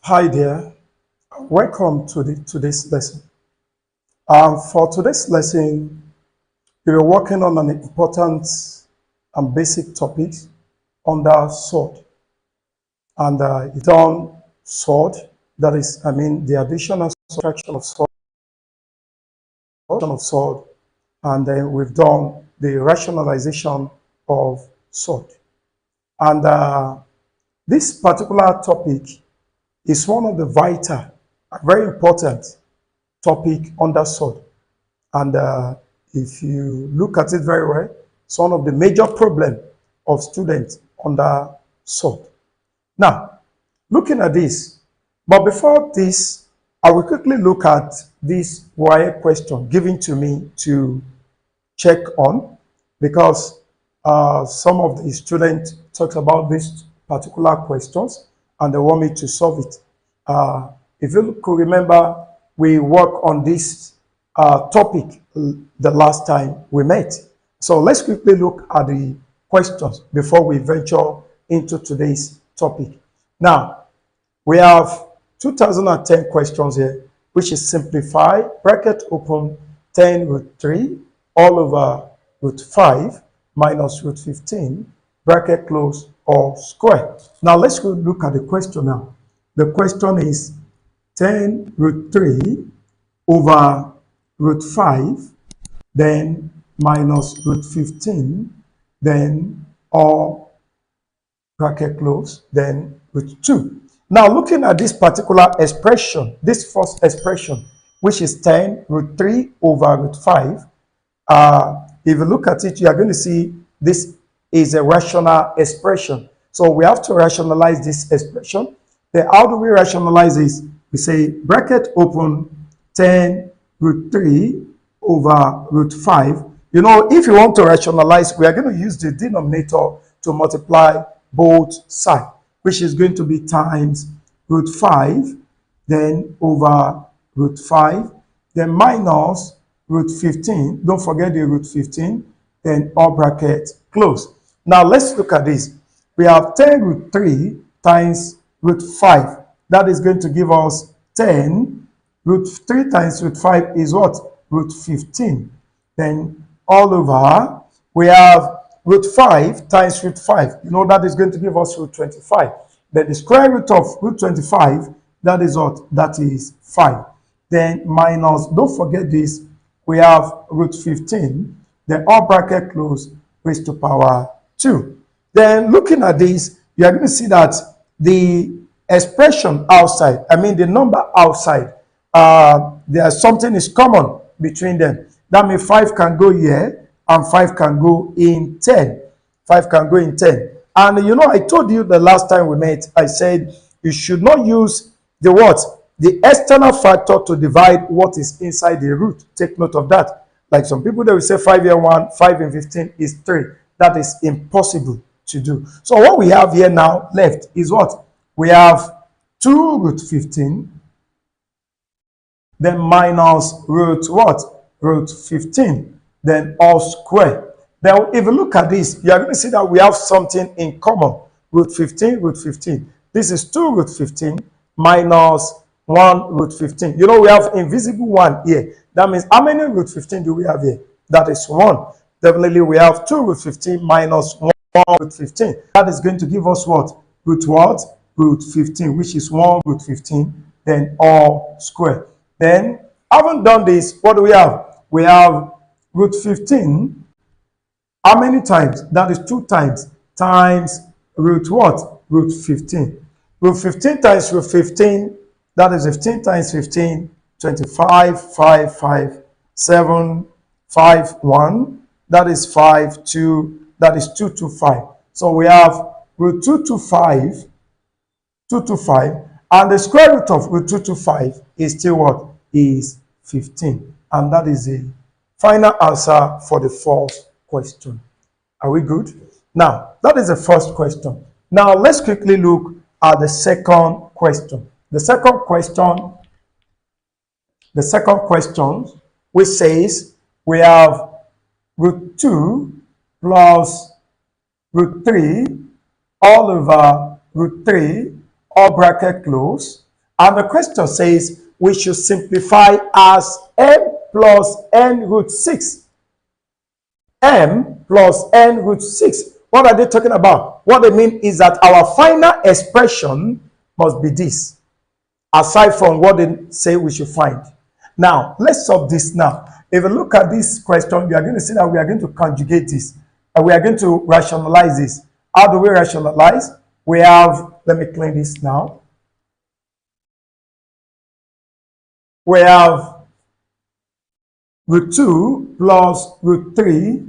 Hi there, welcome to today's lesson. For today's lesson, we are working on an important and basic topic under sword. And it's on sword, that is, the addition and subtraction of sword, and then we've done the rationalization of sword. And this particular topic is one of the vital, very important topic under sword. And if you look at it very well, it's one of the major problems of students under sword. Now, looking at this, but before this, I will quickly look at this wire question given to me to check on, because some of the students talk about these particular questions and they want me to solve it. If you could remember, we worked on this topic the last time we met. So let's quickly look at the questions before we venture into today's topic. Now, we have 2010 questions here, which is simplify, bracket open, 10 root 3, all over root 5, minus root 15, bracket close, or square. Now, let's go look at the question now. The question is 10 root 3 over root 5, then minus root 15, then or bracket close, then root 2. Now, looking at this particular expression, this first expression, which is 10 root 3 over root 5, if you look at it, you are going to see this is a rational expression. So we have to rationalize this expression. Then how do we rationalize this? We say bracket open 10 root 3 over root 5. You know, if you want to rationalize, we are going to use the denominator to multiply both sides, which is going to be times root 5, then over root 5, then minus root 15. Don't forget the root 15, then all bracket close. Now let's look at this. We have 10 root 3 times root 5. That is going to give us 10. Root 3 times root 5 is what? Root 15. Then all over, we have root 5 times root 5. You know, that is going to give us root 25. Then the square root of root 25, that is what? That is 5. Then minus, don't forget this, we have root 15. Then all bracket close, raised to power 2. Then looking at this, you are going to see that the expression outside, the number outside, there's something is common between them. That means 5 can go here and 5 can go in 10. 5 can go in 10. And you know, I told you the last time we met, I said you should not use the what? The external factor to divide what is inside the root. Take note of that. Like some people, they will say 5 here 1, 5 in 15 is 3. That is impossible to do. So what we have here now left is what? We have 2 root 15, then minus root what? Root 15, then all square. Then if you look at this, you are going to see that we have something in common. Root 15, root 15. This is 2 root 15 minus 1 root 15. You know, we have invisible 1 here. That means how many root 15 do we have here? That is 1. Definitely we have 2 root 15 minus 1 root 15. That is going to give us what? Root what? Root 15, which is 1 root 15, then all square. Then, having done this, what do we have? We have root 15. How many times? That is 2 times. Times root what? Root 15. Root 15 times root 15, that is 15 times 15, 25, 5, 5, 7, 5, 1. That is 5, 2, that is 2 to 5. So we have root 2 to 5, 2 to 5, and the square root of root 2 to 5 is still what? Is 15. And that is the final answer for the first question. Are we good? Now, that is the first question. Now, let's quickly look at the second question. The second question, which says we have root 2 plus root 3 all over root 3, all bracket close, And the question says we should simplify as m plus n root 6. M plus n root 6. What are they talking about? What they mean is that our final expression must be this, aside from what they say we should find. Now, let's solve this now. If you look at this question, we are going to see that we are going to conjugate this, and we are going to rationalize this. How do we rationalize? We have, let me clean this now. We have root 2 plus root 3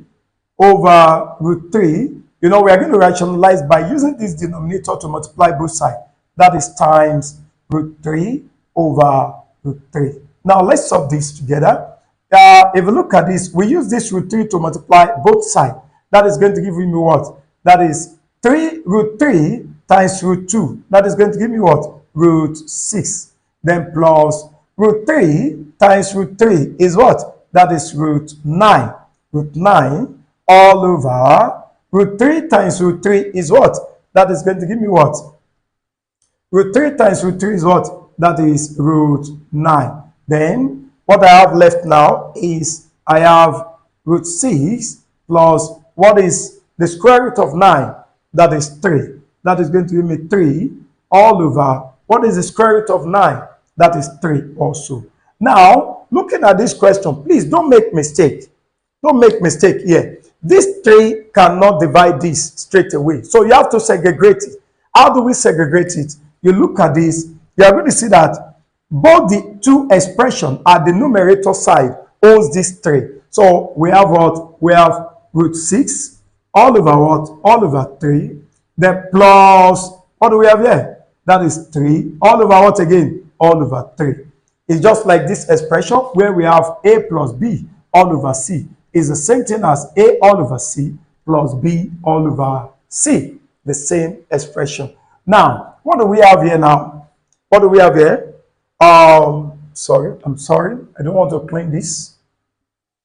over root 3. You know, we are going to rationalize by using this denominator to multiply both sides. That is times root 3 over root 3. Now, let's solve this together. If you look at this, we use this root 3 to multiply both sides. That is going to give me what? That is 3 root 3 times root 2. That is going to give me what? Root 6. Then plus root 3 times root 3 is what? That is root 9. Root 9 all over root 3 times root 3 is what? That is going to give me what? Root 3 times root 3 is what? That is root 9. Then what I have left now is I have root 6 plus what is the square root of 9? That is 3. That is going to give me 3 all over. What is the square root of 9? That is 3 also. Now, looking at this question, please don't make mistake. Don't make mistake here. This 3 cannot divide this straight away. So you have to segregate it. How do we segregate it? You look at this, you are going to see that both the two expressions at the numerator side owns this 3. So we have what? We have root 6 all over what? All over 3. Then plus, what do we have here? That is 3 all over what again? All over 3. It's just like this expression where we have a plus b all over c. Is the same thing as a all over c plus b all over c. The same expression. Now, what do we have here now? What do we have here? Sorry, I'm sorry. I don't want to clean this.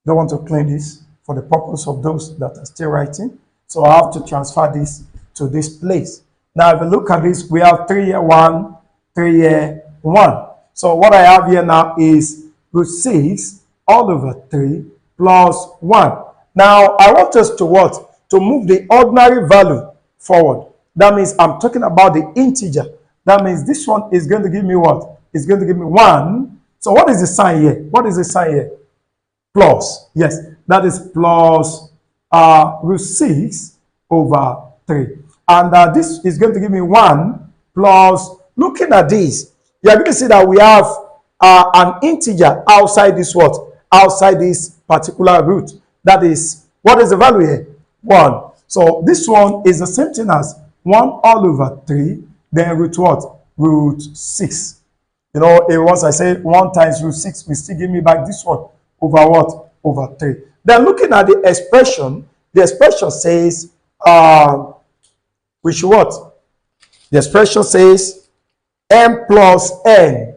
Don't want to clean this for the purpose of those that are still writing. So I have to transfer this to this place. Now, if you look at this, we have 3 here, 1, 3 here, 1. So what I have here now is root 6 all over 3 plus 1. Now, I want us to what? To move the ordinary value forward. That means I'm talking about the integer. That means this one is going to give me what? It's going to give me 1. So what is the sign here? What is the sign here? Plus. Yes, that is plus root 6 over 3. And this is going to give me 1 plus, looking at this, you are going to see that we have an integer outside this what? Outside this particular root. That is, what is the value here? 1. So this one is the same thing as 1 all over 3, then root what? Root 6. You know, once I say 1 times root 6, will still give me back this one over what? Over 3. Then looking at the expression says, we should what? The expression says m plus n.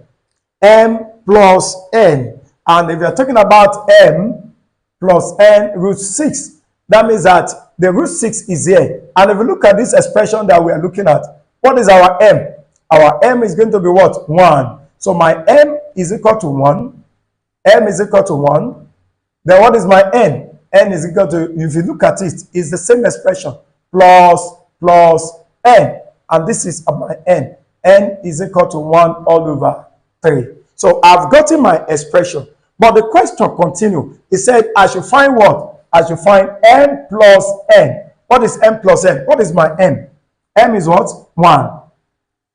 M plus n. And if you're talking about m plus n root 6, that means that the root 6 is here. And if you look at this expression that we are looking at, what is our m? Our m is going to be what? 1. So my m is equal to 1. M is equal to 1. Then what is my n? N is equal to, if you look at it, it's the same expression. Plus n. And this is my n. N is equal to 1 all over 3. So I've gotten my expression. But the question continues. It said I should find what? I should find m plus n. What is m plus n? What is my m? M is what? 1.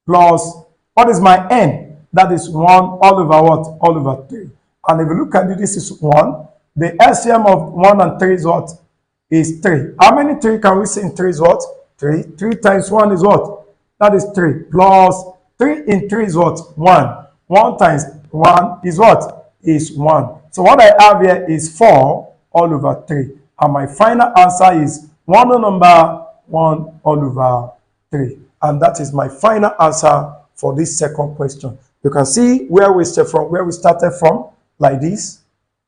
Plus, what is my n? That is 1 all over what? All over 3. And if you look at it, this is 1. The LCM of 1 and 3 is what? Is 3. How many 3 can we see in 3 is what? 3. 3 times 1 is what? That is 3. Plus 3 in 3 is what? 1. 1 times 1 is what? Is 1. So what I have here is 4 all over 3. And my final answer is 1 number 1 all over 3. And that is my final answer for this second question. You can see where we started from, like this.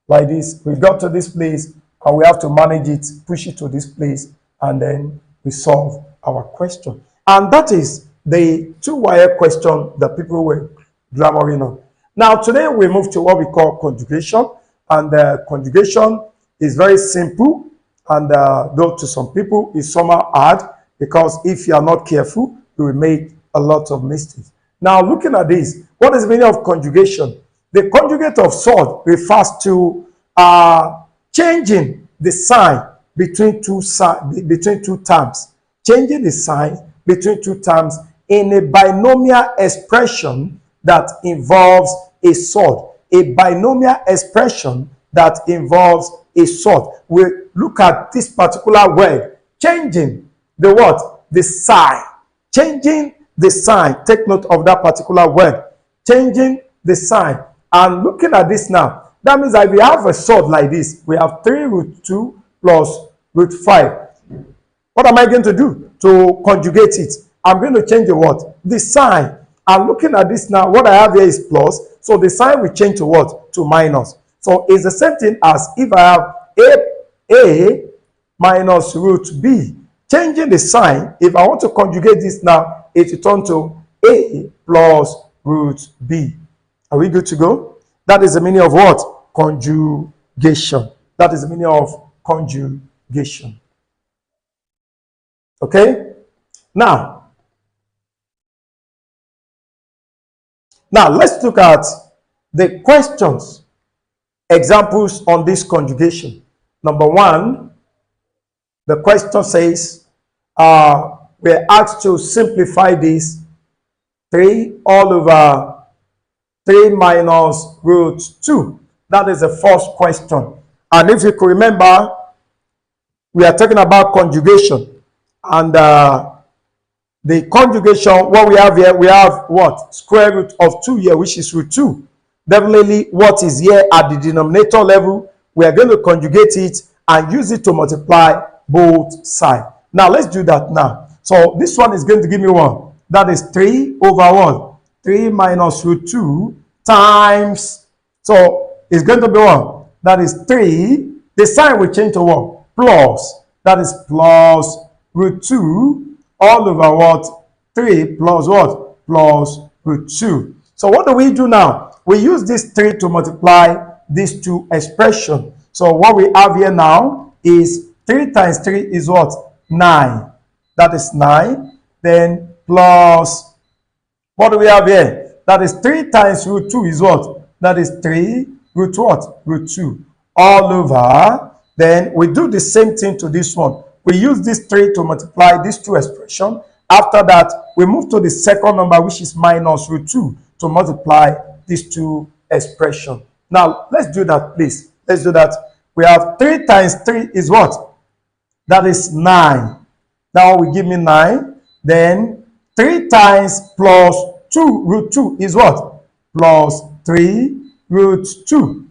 Like this. We got to this place and we have to manage it, push it to this place, and then we solve our question. And that is the 2-wire question that people were glamoring on. Now, today we move to what we call conjugation. And conjugation is very simple. And though to some people, it's somehow hard, because if you are not careful, you will make a lot of mistakes. Now, looking at this, what is the meaning of conjugation? The conjugate of sword refers to changing the sign between two terms. Changing the sign between two terms in a binomial expression that involves a sword. A binomial expression that involves a sword. We look at this particular word, changing the what? The sign. Changing the sign. Take note of that particular word. Changing the sign. And looking at this now, that means that we have a sword like this. We have 3 root 2 plus root 5. What am I going to do to conjugate it? I'm going to change the what? The sign. And looking at this now, what I have here is plus. So the sign will change to what? To minus. So it's the same thing as if I have A minus root B. Changing the sign, if I want to conjugate this now, it will turn to A plus root B. Are we good to go? That is the meaning of what? Conjugation. That is the meaning of conjugation. Okay? Now let's look at the questions, examples on this conjugation. Number 1, the question says, we're asked to simplify this 3 all over 3 minus root 2. That is the first question. And if you can remember, we are talking about conjugation. And the conjugation, what we have here, we have what? Square root of 2 here, which is root 2. Definitely what is here at the denominator level, we are going to conjugate it and use it to multiply both sides. Now, let's do that now. So, this one is going to give me 1. That is 3 over 1. 3 minus root 2 times. So, it's going to be 1. That is 3. The sign will change to what? Plus. That is plus root 2 all over what? 3 plus what? Plus root 2. So what do we do now? We use this 3 to multiply these two expressions. So what we have here now is 3 times 3 is what? 9. That is 9. Then plus, what do we have here? That is 3 times root 2 is what? That is 3 root what? Root 2. All over. Then we do the same thing to this one. We use this 3 to multiply these two expressions. After that, we move to the second number, which is minus root 2, to multiply these two expressions. Now, let's do that, please. Let's do that. We have 3 times 3 is what? That is 9. That will give me 9. Then 3 times plus 2 root 2 is what? Plus 3 root 2.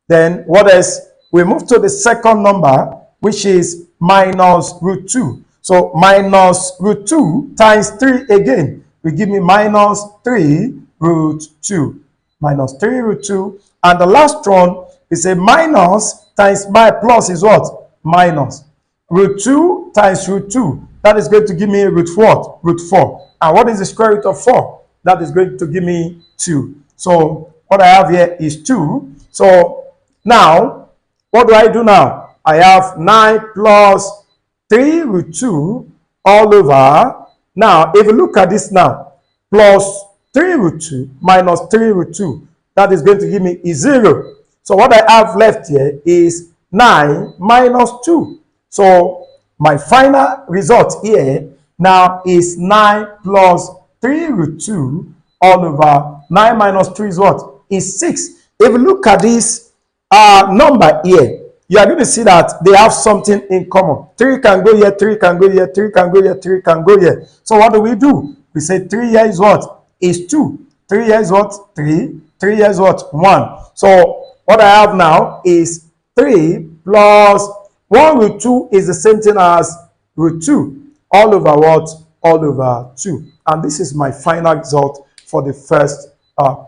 Then what else? We move to the second number, which is minus root 2. So minus root 2 times 3 again will give me minus 3 root 2. Minus 3 root 2. And the last one is a minus times my plus is what? Minus. Root 2 times root 2. That is going to give me root what? Root 4. And what is the square root of 4? That is going to give me 2. So what I have here is 2. So now, what do I do now? I have 9 plus 3 root 2 all over. Now, if you look at this now, plus 3 root 2 minus 3 root 2, that is going to give me is 0. So what I have left here is 9 minus 2. So my final result here now is 9 plus 3 root 2 all over. 9 minus 3 is what? Is 6. If you look at this number here, you are going to see that they have something in common. 3 can go here, 3 can go here, 3 can go here, 3 can go here. So what do? We say 3 here is what? Is 2. 3 here is what? 3. 3 here is what? 1. So what I have now is 3 plus 1 root 2 is the same thing as root 2. All over what? All over 2. And this is my final result for the first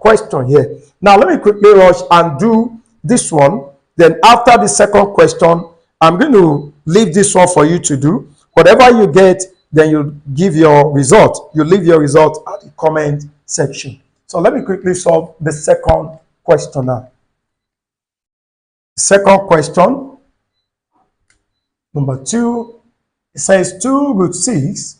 question here. Now let me quickly rush and do this one. Then after the second question, I'm going to leave this one for you to do. Whatever you get, then you give your result. You leave your result at the comment section. So let me quickly solve the second question now. Second question, number 2, it says 2 root 6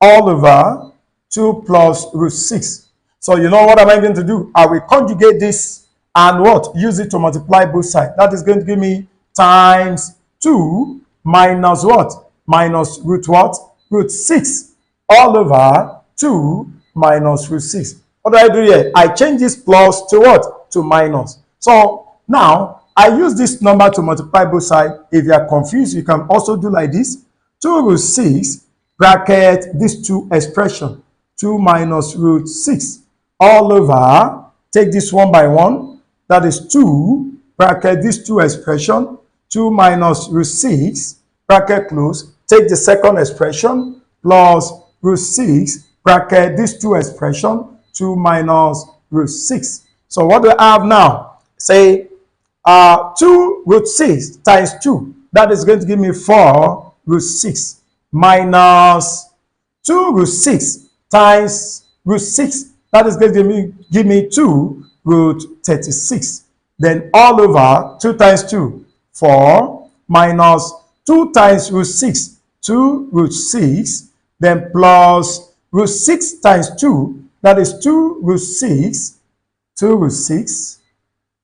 all over 2 plus root 6. So you know what am I going to do? I will conjugate this and what? Use it to multiply both sides. That is going to give me times 2 minus what? Minus root what? Root 6 all over 2 minus root 6. What do I do here? I change this plus to what? To minus. So now I use this number to multiply both sides. If you are confused, you can also do like this. 2 root 6 bracket these two expression, 2 minus root 6 all over, take this one by one, that is 2 bracket these two expression, 2 minus root 6 bracket close, take the second expression plus root 6 bracket these two expression, 2 minus root 6. So what do I have now? Say 2 root 6 times 2, that is going to give me 4 root 6 minus 2 root 6 times root 6, that is going to give me 2 root 36. Then all over 2 times 2, 4, minus 2 times root 6, 2 root 6, then plus root 6 times 2, that is 2 root 6, 2 root 6,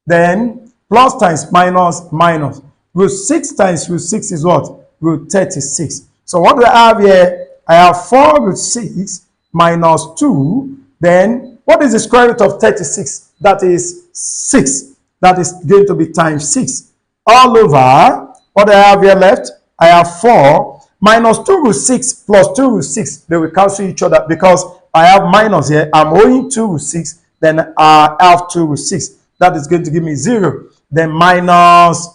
then plus times minus. Root 6 times root 6 is what? Root 36. So what do I have here? I have 4 root 6 minus 2. Then what is the square root of 36? That is 6. That is going to be times 6. All over, what do I have here left? I have 4 minus 2 root 6 plus 2 root 6. They will cancel each other because I have minus here. I'm owing 2 root 6. Then I have 2 root 6. That is going to give me 0. Then minus,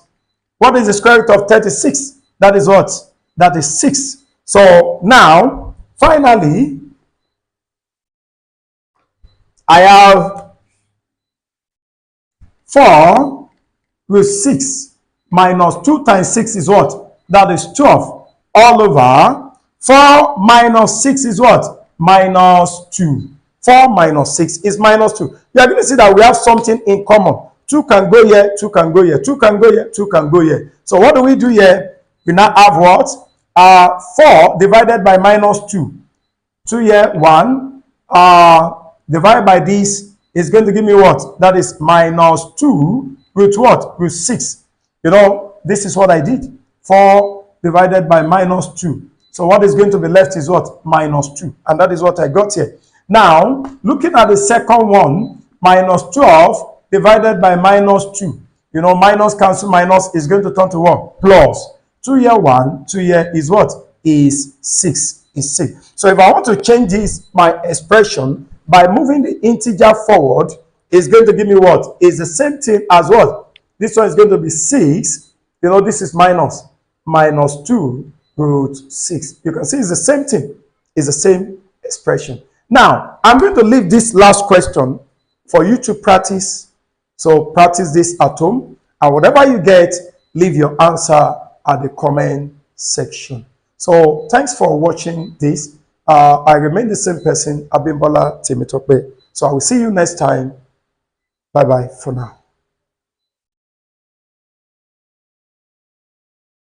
what is the square root of 36? That is what? That is 6. So now, finally, I have 4 root 6 minus 2 times 6 is what? That is 12. All over 4 minus 6 is what? Minus 2. 4 minus 6 is minus 2. You are going to see that we have something in common. 2 can go here, 2 can go here, 2 can go here, 2 can go here. So what do we do here? We now have what? 4 divided by minus 2. 2 here, 1. Divided by this is going to give me what? That is minus 2 root what? Root 6. You know, this is what I did. 4 divided by minus 2. So what is going to be left is what? Minus 2. And that is what I got here. Now, looking at the second one, minus 12 divided by minus 2. You know, minus cancel minus is going to turn to what? Plus. 2 here 1, 2 here is what? Is 6. Is 6. So if I want to change this, my expression, by moving the integer forward, it's going to give me what? Is the same thing as what? This one is going to be 6. You know, this is minus 2 root 6. You can see it's the same thing. It's the same expression. Now, I'm going to leave this last question for you to practice. So practice this at home. And whatever you get, leave your answer at the comment section. So thanks for watching this. I remain the same person, Abimbola Temitope. So I will see you next time. Bye-bye for now.